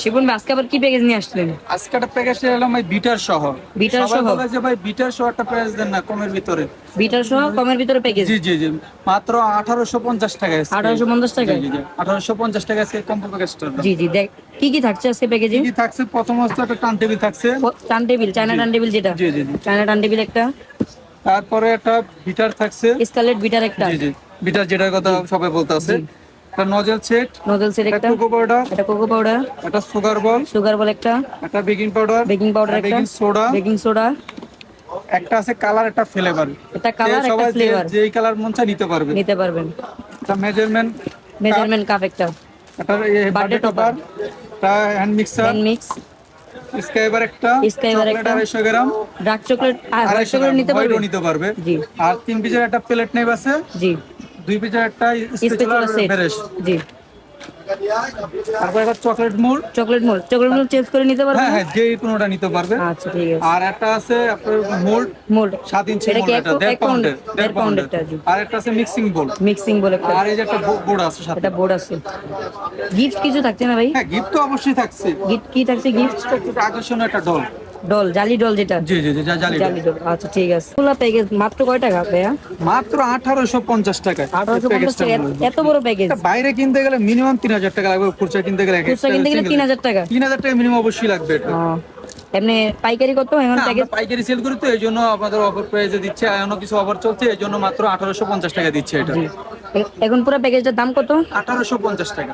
শিবন ভাই আজকে আবার কি প্যাকেজ নিয়ে আসলেন? আজকে একটা প্যাকেজ এলাম ভাই বিটার সহ। বিটার সবাই সহ? বলে যে ভাই বিটার সহ একটা প্রাইস দেন না কমের ভিতরে। বিটার সহ কমের ভিতরে প্যাকেজ? জি জি জি, মাত্র 1850 টাকা আজকে। 1850 জি টাকায়? জি জি, 1850 টাকা আজকে কম্বো প্যাকেজটার দাম। জি জি, দেখ কি কি থাকছে আজকে কি প্যাকেজে। কি থাকছে, প্রথমত একটা টার্ন টেবিল থাকছে। টার্ন টেবিল, চায়না জি টার্ন টেবিল যেটা? জি জি জি। চায়না টার্ন টেবিল একটা। তারপরে একটা বিটার থাকছে। স্কারলেট বিটার একটা। জি জি, বিটার যেটার কথা জি সবাই বলতে আছে। জি। একটা নজেল সেট, নোডল সেট একটা একটা। কোকো পাউডার, একটা কোকো পাউডার। একটা সুগার বল, সুগার বল একটা। একটা বেকিং পাউডার, বেকিং পাউডার একটা একটা। Baking soda, baking soda. একটা আছে কালার, একটা ফ্লেভার। একটা যে কালার একটা সবাই যে ফ্লেভার। যেই কালার মন চায় নিতে পারবে। নিতে পারবেন। একটা মেজারমেন্ট কাপ, মেজারমেন্ট কাপ একটা। একটা বার্থডে বার্থডে টপার। টপার, একটা হ্যান্ড মিক্সার, হ্যান্ড মিক্স। স্কাইবার একটা, স্কাইবার চকলেট একটা। 250 গ্রাম, ডার্ক চকলেট 250 করে নিতে হোয়াইটও পারবেন? নিতে পারবে। জি আর 3 পিসের একটা প্লেট নেব আছে, জি। 2 পিসের একটা স্পেচুলার স্পেচুলা সেট। বেরেশ। জি। তারপর একটা chocolate mould. Chocolate mould change করে নিতে পারবেন হ্যাঁ না? হ্যাঁ, যেই কোনোটা নিতে পারবে। আচ্ছা ঠিক আছে। আর একটা আছে আপনার মোল্ড, মোল্ড। 7 ইঞ্চি এটা কি মোল্ড, এটা 1.5 পাউন্ডের, 1.5 দেড় পাউন্ডের। পাউন্ডেরটা? জি। আর একটা আছে মিক্সিং বোল। মিক্সিং বলে একটা। আর এই যে একটা বোর্ড আছে সাথে। এটা বোর্ড আছে। গিফট কিছু থাকছে না ভাই? হ্যাঁ, গিফট তো অবশ্যই থাকছে। গিফট কি থাকছে? গিফট একটু আকর্ষণীয় একটা ডল। ডল, জালি ডল যেটা? জি জি জি, জালি ডল। জালি ডল, আচ্ছা ঠিক আছে। পুরো প্যাকেজ মাত্র কয় টাকা ভাইয়া? মাত্র 1850 টাকায়। 1850 টাকা? এত বড় প্যাকেজ? এটা বাইরে কিনতে গেলে মিনিমাম 3000 টাকা লাগবে, খুচরা কিনতে গেলে খুচরা কিনতে গেলে 3000 টাকা? 3000 টাকা মিনিমাম অবশ্যই লাগবে এটা। এমনি পাইকারি কত এখন হ্যাঁ, আমরা প্যাকেজ? পাইকারি সেল করি তো এই জন্য আপনাদের অফার প্রাইসে দিচ্ছে, এখনো কিছু অফার চলছে এই জন্য মাত্র 1850 টাকা দিচ্ছে এটা। জি। এখন পুরো প্যাকেজটার দাম কত? 1850 টাকা।